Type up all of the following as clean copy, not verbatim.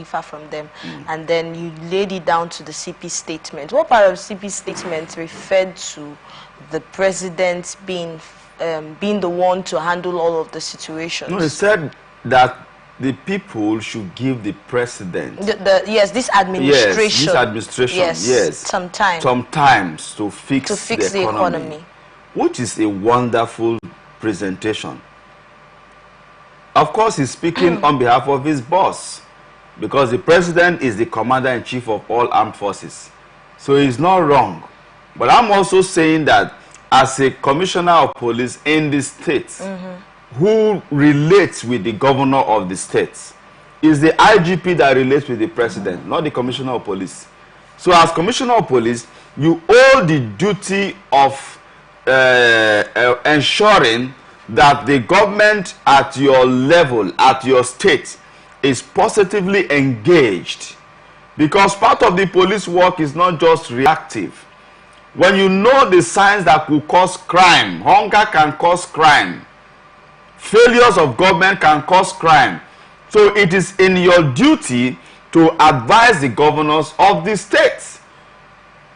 far from them, and then you laid it down to the CP statement. What part of CP statement referred to the president being the one to handle all of the situations? No, he said that the people should give the president yes, this administration, yes, sometimes to fix the economy, which is a wonderful presentation. Of course, he's speaking on behalf of his boss, because the president is the commander-in-chief of all armed forces. So he's not wrong. But I'm also saying that as a commissioner of police in the state, who relates with the governor of the state, is the IGP that relates with the president, not the commissioner of police. So as commissioner of police, you owe the duty of ensuring that the government at your level, at your state, is positively engaged. Because part of the police work is not just reactive. When you know the signs that could cause crime, hunger can cause crime, failures of government can cause crime. So it is in your duty to advise the governors of the states.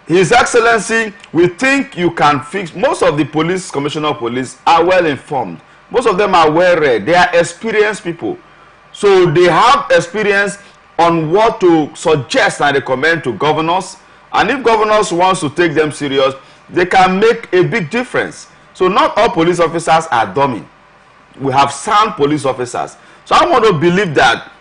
His Excellency, we think you can fix. Most of the police, commissioner of police, are well informed. Most of them are well read. They are experienced people. So they have experience on what to suggest and recommend to governors. And if governors want to take them serious, they can make a big difference. So not all police officers are dummy. We have sound police officers. So I want to believe that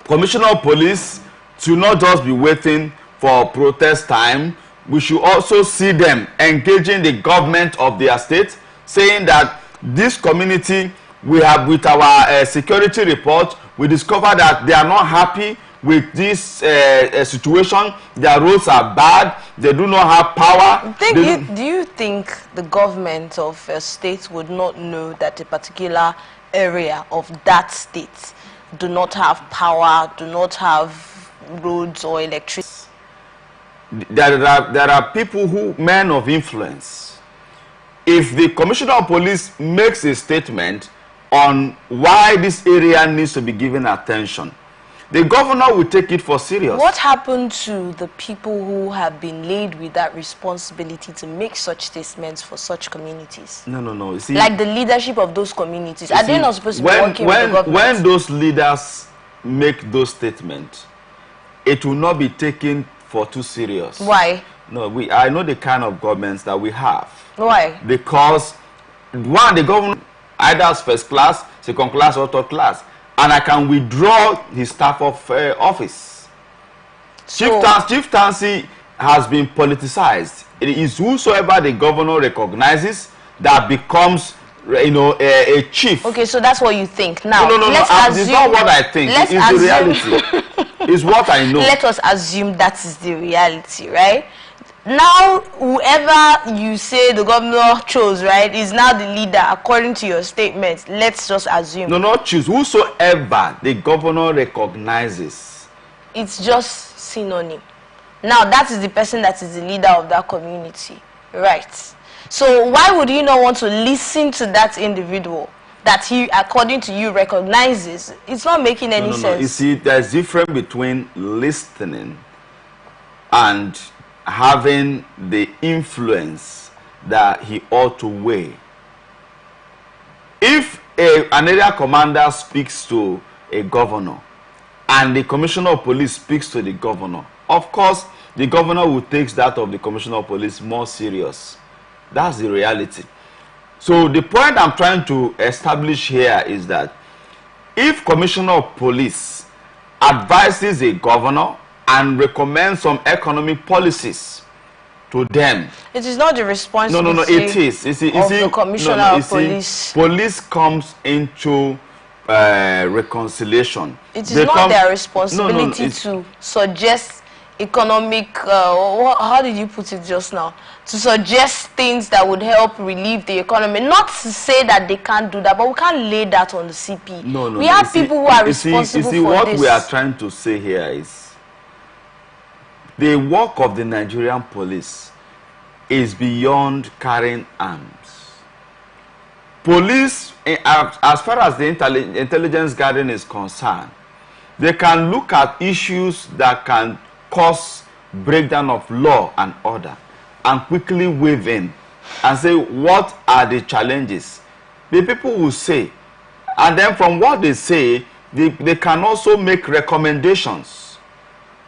commissioner of police should not just be waiting for protest time. We should also see them engaging the government of their state, saying that this community, we have with our security report, we discover that they are not happy with this situation. Their roads are bad. They do not have power. Do you think the government of a state would not know that a particular area of that state do not have power, do not have roads or electricity? There are people who, men of influence. If the commissioner of police makes a statement on why this area needs to be given attention, the governor will take it for serious. What happened to the people who have been laid with that responsibility to make such statements for such communities? No. You see, like the leadership of those communities, are they not supposed to be working with the government? When those leaders make those statements, it will not be taken for too serious. Why? No, I know the kind of governments that we have. Why? Because one, the government either as first class, second class, or third class, and I can withdraw his staff of office. So, chieftaincy has been politicized. It is whosoever the governor recognizes that becomes, a chief. Okay, so that's what you think. Now, no. It's not what I think. It's the reality. It's what I know. Let us assume that is the reality, right? Now, whoever you say the governor chose, right, is now the leader according to your statement. Let's just assume. No, not choose. Whosoever the governor recognizes. It's just synonym. Now, that is the person that is the leader of that community, right? So why would you not want to listen to that individual that he, according to you, recognizes? It's not making any sense. No. You see, there's difference between listening and having the influence that he ought to weigh. If an area commander speaks to a governor and the commissioner of police speaks to the governor, of course, the governor will take that of the commissioner of police more serious. That's the reality. So the point I'm trying to establish here is that if commissioner of police advises a governor and recommends some economic policies to them, it is not the responsibility. No, it is. The commissioner of police. Police comes into reconciliation. It is not their responsibility to suggest economic, how did you put it just now? To suggest things that would help relieve the economy. Not to say that they can't do that, but we can't lay that on the CP. No. We have people who are responsible for this. What we are trying to say here is the work of the Nigerian police is beyond carrying arms. Police, as far as the intelligence gathering is concerned, They can look at issues that can cause breakdown of law and order and quickly weave in and say, what are the challenges? The people will say, and then from what they say, they can also make recommendations.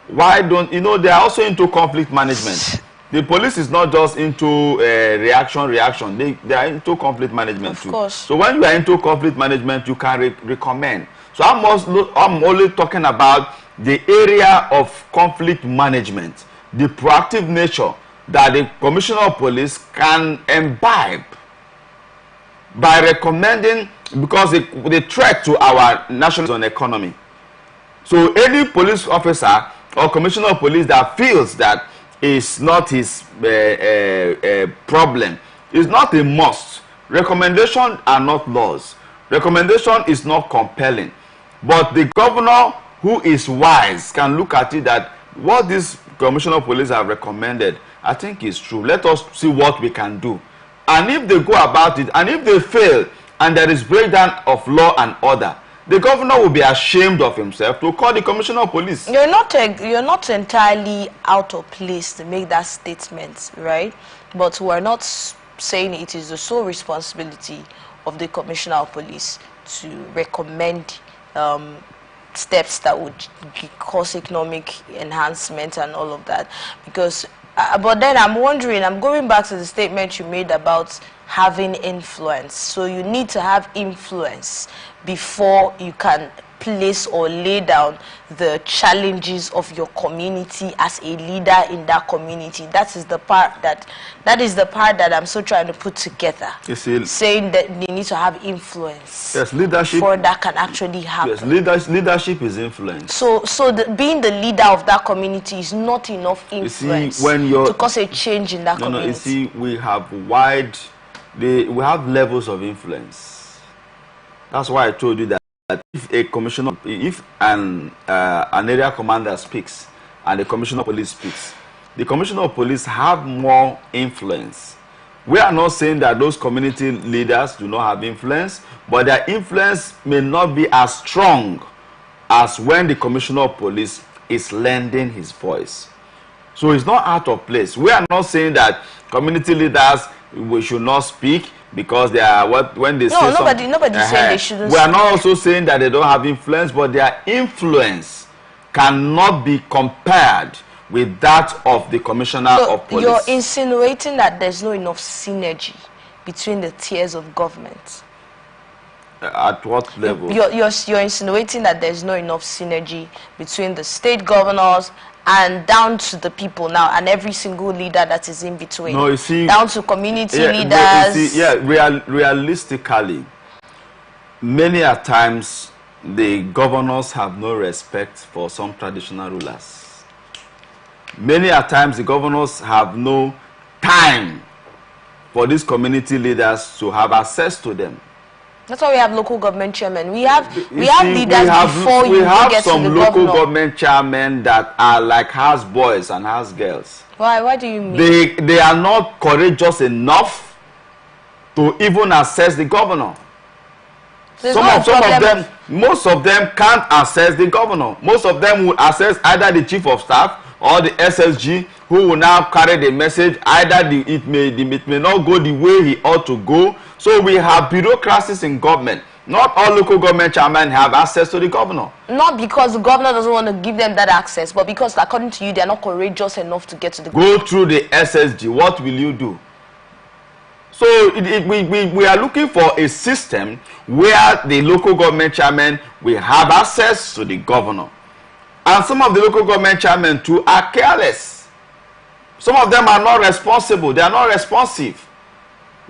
Why don't, you know, they are also into conflict management. The police is not just into reaction. They are into conflict management too. Of course. So when you are into conflict management, you can recommend. So I'm only talking about the area of conflict management, the proactive nature that the Commissioner of Police can imbibe by recommending, because the threat to our national economy. So any police officer or Commissioner of Police that feels that is not his problem, is not a must. Recommendations are not laws. Recommendation is not compelling. But the governor who is wise can look at it that what this Commissioner of Police have recommended, I think is true. Let us see what we can do. And if they go about it, and if they fail, and there is breakdown of law and order, the governor will be ashamed of himself to call the Commissioner of Police. You're not entirely out of place to make that statement, right? But we're not saying it is the sole responsibility of the Commissioner of Police to recommend steps that would cause economic enhancement and all of that, because but then I'm wondering, I'm going back to the statement you made about having influence. So you need to have influence before you can place or lay down the challenges of your community as a leader in that community. That is the part that I'm so trying to put together. You see, saying that they need to have influence. Yes, leadership. Before that can actually happen. Yes, leadership is influence. So being the leader of that community is not enough influence to cause a change in that community. You see, we have we have levels of influence. That's why I told you that if a commissioner, if an area commander speaks and the Commissioner of Police speaks, the Commissioner of Police have more influence. We are not saying that those community leaders do not have influence, but their influence may not be as strong as when the Commissioner of Police is lending his voice. So it's not out of place. We are not saying that community leaders, we should not speak because they are when they say nobody's saying they shouldn't. We are not also saying that they don't have influence, but their influence cannot be compared with that of the Commissioner of Police. You're insinuating that there's not enough synergy between the tiers of government. At what level? You're insinuating that there's not enough synergy between the state governors and down to the people now, and every single leader that is in between. No, you see, down to community leaders. Realistically, many a times the governors have no respect for some traditional rulers. Many a times the governors have no time for these community leaders to have access to them. That's why we have local government chairmen. We have leaders before you get to the governor. We have some local government chairmen that are like house boys and house girls. Why? What do you mean? They are not courageous enough to even assess the governor. Most of them can't assess the governor. Most of them will assess either the chief of staff or the SSG, who will now carry the message. Either it may not go the way he ought to go. So we have bureaucracies in government. Not all local government chairmen have access to the governor. Not because the governor doesn't want to give them that access, but because according to you, they are not courageous enough to get to the governor. Go through the SSG. What will you do? So we are looking for a system where the local government chairmen will have access to the governor. And some of the local government chairmen too are careless. Some of them are not responsible. They are not responsive.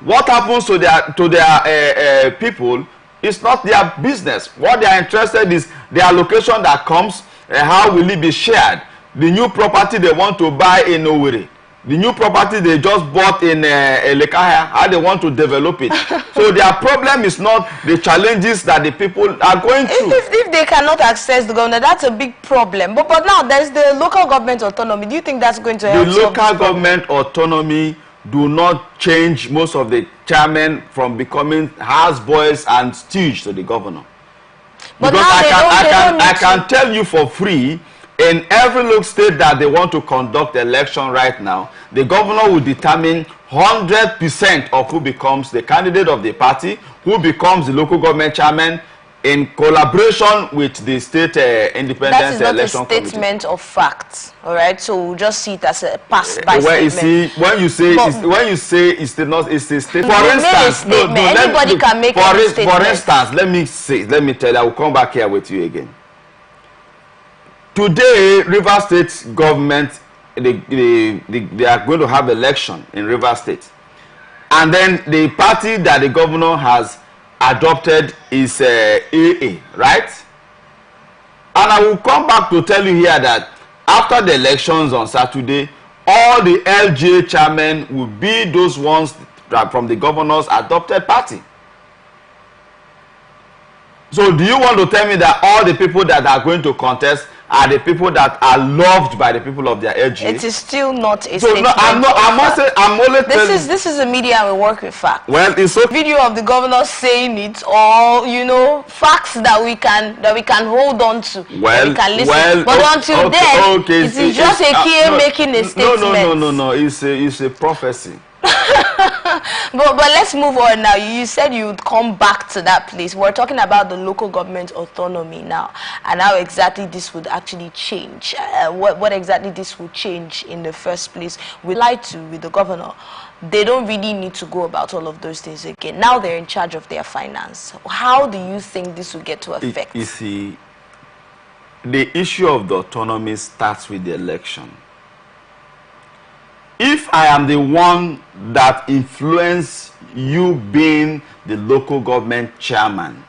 What happens to their people is not their business. What they are interested in is the allocation that comes, how will it be shared. The new property they want to buy in Owerri, the new property they just bought in Lekahia, how they want to develop it. So their problem is not the challenges that the people are going through. If they cannot access the governor, that's a big problem. But now there's the local government autonomy. Do you think that's going to help? The local government autonomy do not change most of the chairmen from becoming houseboys and stooge to the governor. But because now I can tell you for free, in every local state that they want to conduct election right now, the governor will determine 100% of who becomes the candidate of the party, who becomes the local government chairman, in collaboration with the state independent election committee. That is not a statement of fact, all right? So we'll just see it as a pass-by statement. You see, when you say it's a statement. For instance, anybody can make a statement. For instance, let me tell you, I will come back here with you again. Today, Rivers State government, they are going to have election in Rivers State, and then the party that the governor has adopted is AA, right? And I will come back to tell you here that after the elections on Saturday, all the LGA chairmen will be those ones from the governor's adopted party. So do you want to tell me that all the people that are going to contest are the people that are loved by the people of their LGA? It is still not a statement. No, I'm only telling. This is a media and we work with facts. Well, it's okay. Video of the governor saying it, or facts that we can hold on to. Well, we can listen. But until then, it is just a KA making a statement. No. It's a prophecy. but let's move on now. You said you would come back to that place. We're talking about the local government autonomy now, and how exactly this would actually change. What exactly this would change in the first place. We lied to with the governor. They don't really need to go about all of those things again. Now they're in charge of their finance. How do you think this will get to affect? You see, the issue of the autonomy starts with the election. If I am the one that influenced you being the local government chairman,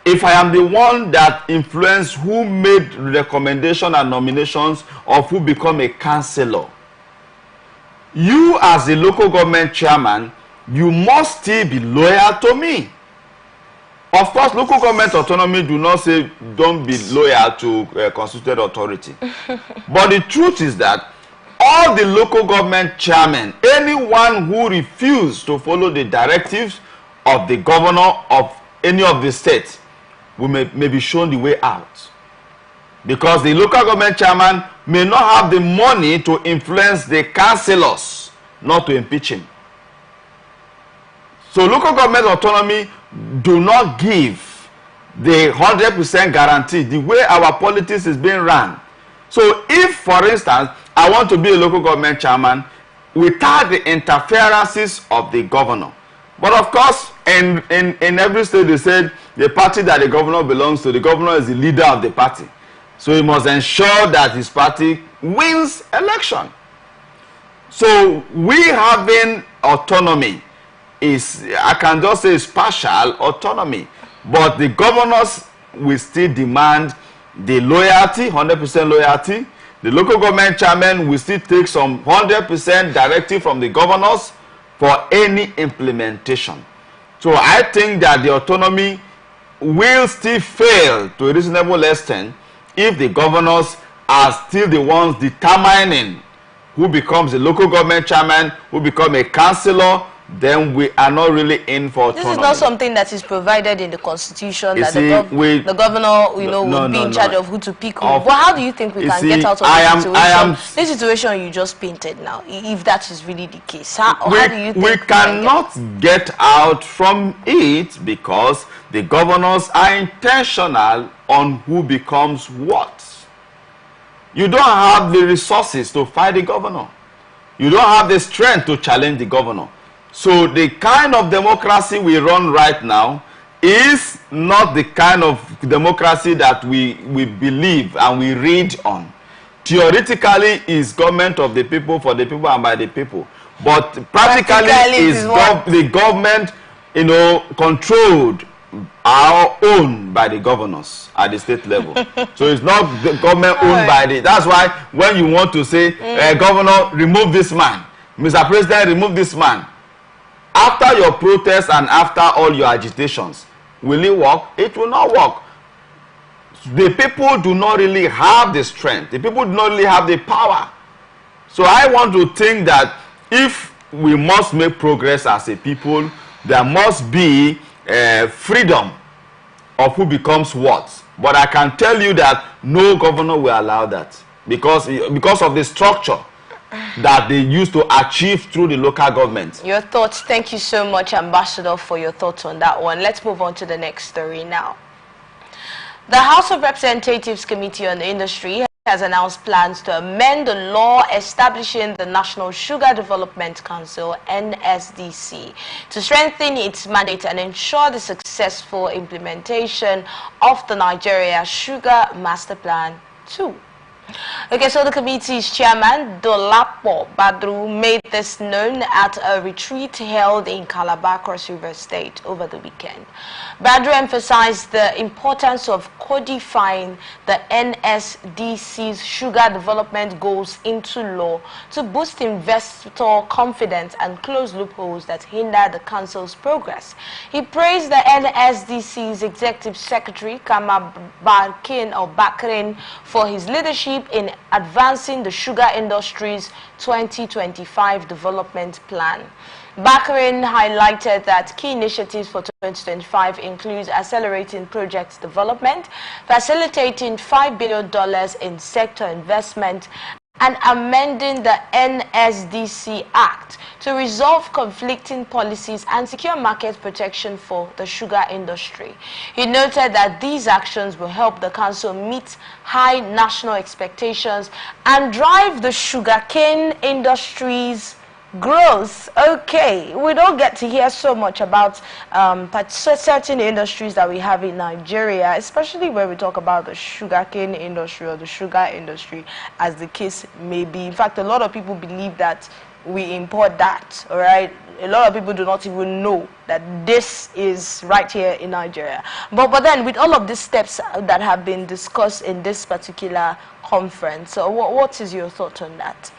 if I am the one that influenced who made recommendation and nominations of who become a councillor, you as the local government chairman, you must still be loyal to me. Of course, local government autonomy do not say don't be loyal to constituted authority. But the truth is that all the local government chairmen, anyone who refused to follow the directives of the governor of any of the states, may be shown the way out. Because the local government chairman may not have the money to influence the councillors not to impeach him. So local government autonomy do not give the 100% guarantee the way our politics is being run. So if, for instance, I want to be a local government chairman without the interferences of the governor. But of course, in every state they said the party that the governor belongs to, the governor is the leader of the party. So he must ensure that his party wins election. So we having autonomy is, I can just say, partial autonomy, but the governors will still demand the loyalty, 100% loyalty. The local government chairman will still take some 100% directive from the governors for any implementation. So I think that the autonomy will still fail to a reasonable extent if the governors are still the ones determining who becomes the local government chairman, who becomes a councillor. Then we are not really in for autonomy. This is not something that is provided in the constitution, that the governor, will be in charge of who to pick. But how do you think we can get out of this situation you just painted now, if that is really the case? How do you think we cannot get out from it because the governors are intentional on who becomes what. You don't have the resources to fight the governor. You don't have the strength to challenge the governor. So the kind of democracy we run right now is not the kind of democracy that we believe and we read on. Theoretically, is government of the people, for the people, and by the people. But practically is the government, controlled or owned by the governors at the state level. So it's not the government owned by the... That's why when you want to say, governor, remove this man. Mr. President, remove this man. After your protest and after all your agitations, will it work? It will not work. The people do not really have the strength. The people do not really have the power. So I want to think that if we must make progress as a people, there must be freedom of who becomes what. But I can tell you that no governor will allow that because of the structure that they used to achieve through the local government. Your thoughts. Thank you so much, Ambassador, for your thoughts on that one. Let's move on to the next story now. The House of Representatives Committee on the Industry has announced plans to amend the law establishing the National Sugar Development Council, NSDC, to strengthen its mandate and ensure the successful implementation of the Nigeria Sugar Master Plan 2. Okay, so the committee's chairman, Dolapo Badru, made this known at a retreat held in Calabar, Cross River State over the weekend. Badru emphasized the importance of codifying the NSDC's sugar development goals into law to boost investor confidence and close loopholes that hinder the council's progress. He praised the NSDC's executive secretary, Kama Bakrin, for his leadership in advancing the sugar industry's 2025 development plan. Bakrin highlighted that key initiatives for 2025 include accelerating project development, facilitating $5 billion in sector investment, and amending the NSDC Act to resolve conflicting policies and secure market protection for the sugar industry. He noted that these actions will help the council meet high national expectations and drive the sugarcane industry's growth. Okay, we don't get to hear so much about certain industries that we have in Nigeria, especially when we talk about the sugarcane industry or the sugar industry, as the case may be. In fact, a lot of people believe that we import that, all right? A lot of people do not even know that this is right here in Nigeria. But then, with all of these steps that have been discussed in this particular conference, so what is your thought on that?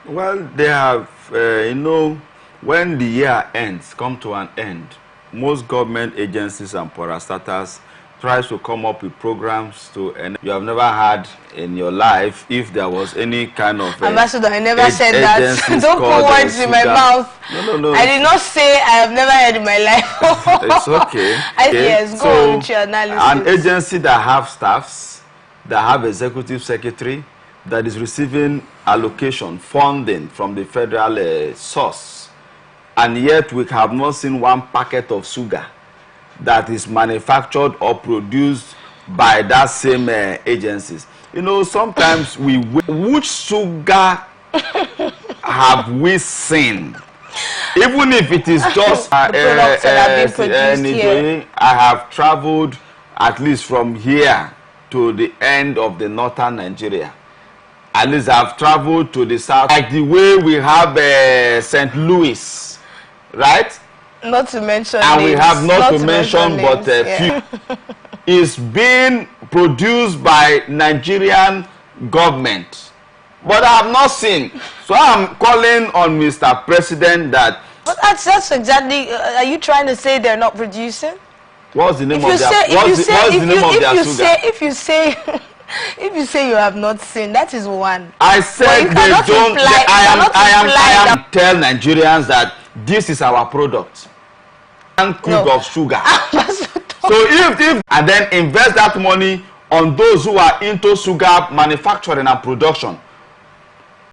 Well, they have, you know, when the year ends, come to an end, most government agencies and parastatals tries to come up with programs to, and you have never had in your life if there was any kind of Ambassador, I never said that. Don't put words in my mouth. No. I did not say I have never heard in my life. It's okay. Yes, go on with your analysis. An agency that have staffs, that have executive secretary, that is receiving allocation, funding from the federal source, and yet we have not seen one packet of sugar that is manufactured or produced by that same agencies. You know, sometimes which sugar have we seen? Even if it is just the products that have been produced here. I have traveled at least from here to the end of the northern Nigeria. At least I've traveled to the south, like the way we have St. Louis, right? Not to mention and names. We have not to mention but yeah. few. Is being produced by Nigerian government, but I have not seen. So I'm calling on Mr. President that. But that's exactly. Are you trying to say they're not producing? What's the name of their sugar? If you say you have not seen, that is one. I said they don't. I am tell Nigerians that this is our product. And cube of sugar. So if and then invest that money on those who are into sugar manufacturing and production.